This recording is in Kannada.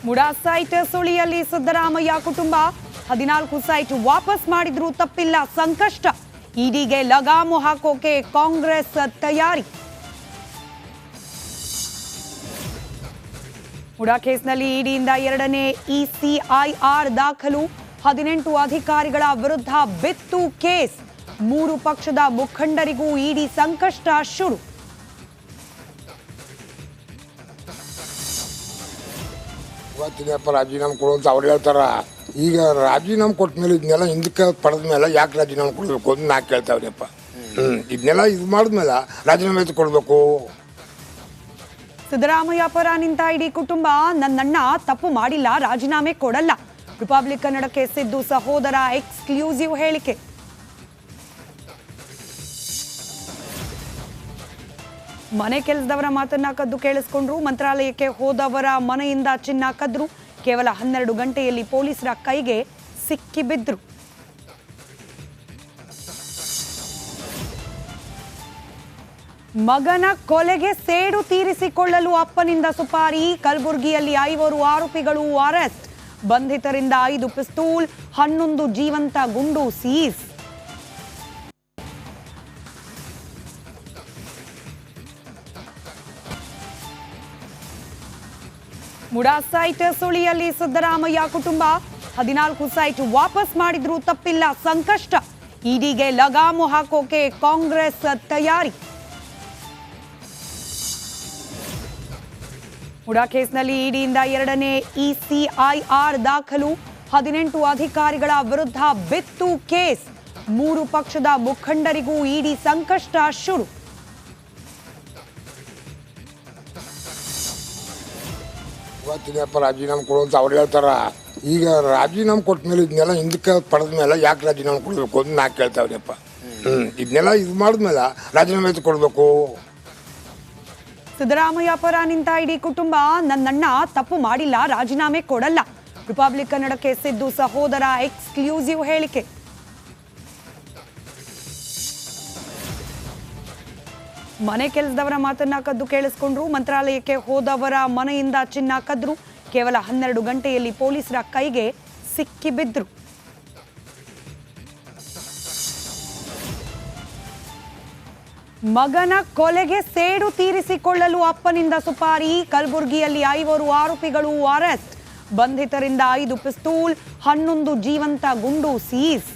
ಮುಡಾ ಸೈಟ್ ಸುಳಿಯಲ್ಲಿ ಸಿದ್ದರಾಮಯ್ಯ ಕುಟುಂಬ 14 ಸೈಟ್ ವಾಪಸ್ ಮಾಡಿದ್ರು ತಪ್ಪಿಲ್ಲ ಸಂಕಷ್ಟ. ಇಡಿಗೆ ಲಗಾಮು ಹಾಕೋಕೆ ಕಾಂಗ್ರೆಸ್ ತಯಾರಿ. ಮುಡಾ ಕೇಸ್ನಲ್ಲಿ ಇಡಿಯಿಂದ ಎರಡನೇ ಇಸಿಐಆರ್ ದಾಖಲು. 18 ಅಧಿಕಾರಿಗಳ ವಿರುದ್ಧ ಬಿತ್ತು ಕೇಸ್. 3 ಪಕ್ಷದ ಮುಖಂಡರಿಗೂ ಇಡಿ ಸಂಕಷ್ಟ ಶುರು. ಇವತ್ತಿನಪ್ಪ ರಾಜೀನಾಮೆ ಕೊಡು ಅಂತ ಅವ್ರು ಹೇಳ್ತಾರ. ಈಗ ರಾಜೀನಾಮೆ ಕೊಟ್ಟ ಮೇಲೆ ಇದನ್ನೆಲ್ಲ ಹಿಂದಕ್ಕೆ ಪಡೆದ ಮೇಲೆ ಯಾಕೆ ರಾಜೀನಾಮೆ ಕೊಡಬೇಕು ಅಂತ ನಾ ಕೇಳ್ತಾವ್ರಿಯಪ್ಪ. ಇದನ್ನೆಲ್ಲ ಇದು ಮಾಡಿದ್ಮೇಲೆ ರಾಜೀನಾಮೆ ಕೊಡಬೇಕು. ಸಿದ್ದರಾಮಯ್ಯ ಪರ ನಿಂತ ಇಡಿ ಕುಟುಂಬ ನನ್ನಣ್ಣ ತಪ್ಪು ಮಾಡಿಲ್ಲ, ರಾಜೀನಾಮೆ ಕೊಡಲ್ಲ. ರಿಪಬ್ಲಿಕ್ ಕನ್ನಡಕ್ಕೆ ಸಿದ್ದು ಸಹೋದರ ಎಕ್ಸ್ಕ್ಲೂಸಿವ್ ಹೇಳಿಕೆ. ಮನೆ ಕೆಲಸದವರ ಮಾತನ್ನ ಕದ್ದು ಕೇಳಿಸ್ಕೊಂಡ್ರು. ಮಂತ್ರಾಲಯಕ್ಕೆ ಹೋದವರ ಮನೆಯಿಂದ ಚಿನ್ನ ಕದ್ರು. ಕೇವಲ 12 ಗಂಟೆಯಲ್ಲಿ ಪೊಲೀಸರ ಕೈಗೆ ಸಿಕ್ಕಿಬಿದ್ರು. ಮಗನ ಕೊಲೆಗೆ ಸೇಡು ತೀರಿಸಿಕೊಳ್ಳಲು ಅಪ್ಪನಿಂದ ಸುಪಾರಿ. ಕಲಬುರಗಿಯಲ್ಲಿ 5 ಆರೋಪಿಗಳು ಅರೆಸ್ಟ್. ಬಂಧಿತರಿಂದ 5 ಪಿಸ್ತೂಲ್, 11 ಜೀವಂತ ಗುಂಡು ಸೀಸ್. ಮುಡಾ ಸೈಟ್ ಸುಳಿಯಲ್ಲಿ ಸಿದ್ದರಾಮಯ್ಯ ಕುಟುಂಬ 14 ಸೈಟ್ ವಾಪಸ್ ಮಾಡಿದ್ರು ತಪ್ಪಿಲ್ಲ ಸಂಕಷ್ಟ. ಇಡಿಗೆ ಲಗಾಮು ಹಾಕೋಕೆ ಕಾಂಗ್ರೆಸ್ ತಯಾರಿ. ಮುಡಾ ಕೇಸ್ನಲ್ಲಿ ಇಡಿಯಿಂದ ಎರಡನೇ ಇಸಿಐಆರ್ ದಾಖಲು. 18 ಅಧಿಕಾರಿಗಳ ವಿರುದ್ಧ ಬಿತ್ತು ಕೇಸ್. 3 ಪಕ್ಷದ ಮುಖಂಡರಿಗೂ ಇಡಿ ಸಂಕಷ್ಟ ಶುರು. ಇವತ್ತಿನಪ್ಪ ರಾಜೀನಾಮೆ ಕೊಡು ಅಂತ ಅವ್ರು ಹೇಳ್ತಾರ. ಈಗ ರಾಜೀನಾಮೆ ಕೊಟ್ಟ ಮೇಲೆ ಇದನ್ನೆಲ್ಲ ಹಿಂದಕ್ಕೆ ಪಡೆದ ಮೇಲೆ ಯಾಕೆ ರಾಜೀನಾಮೆ ಕೊಡಬೇಕು ಅಂತ ನಾ ಕೇಳ್ತಾವ್ರಿಯಪ್ಪ. ಇದನ್ನೆಲ್ಲ ಇದು ಮಾಡಿದ್ಮೇಲೆ ರಾಜೀನಾಮೆ ಕೊಡಬೇಕು. ಸಿದ್ದರಾಮಯ್ಯ ಪರ ನಿಂತ ಇಡಿ ಕುಟುಂಬ ನನ್ನಣ್ಣ ತಪ್ಪು ಮಾಡಿಲ್ಲ, ರಾಜೀನಾಮೆ ಕೊಡಲ್ಲ. ರಿಪಬ್ಲಿಕ್ ಕನ್ನಡಕ್ಕೆ ಸಿದ್ದು ಸಹೋದರ ಎಕ್ಸ್ಕ್ಲೂಸಿವ್ ಹೇಳಿಕೆ. ಮನೆ ಕೆಲಸದವರ ಮಾತನ್ನ ಕದ್ದು ಕೇಳಿಸ್ಕೊಂಡ್ರು. ಮಂತ್ರಾಲಯಕ್ಕೆ ಹೋದವರ ಮನೆಯಿಂದ ಚಿನ್ನ ಕದ್ರು. ಕೇವಲ 12 ಗಂಟೆಯಲ್ಲಿ ಪೊಲೀಸರ ಕೈಗೆ ಸಿಕ್ಕಿಬಿದ್ರು. ಮಗನ ಕೊಲೆಗೆ ಸೇಡು ತೀರಿಸಿಕೊಳ್ಳಲು ಅಪ್ಪನಿಂದ ಸುಪಾರಿ. ಕಲಬುರಗಿಯಲ್ಲಿ 5 ಆರೋಪಿಗಳು ಅರೆಸ್ಟ್. ಬಂಧಿತರಿಂದ 5 ಪಿಸ್ತೂಲ್, 11 ಜೀವಂತ ಗುಂಡು ಸೀಸ್.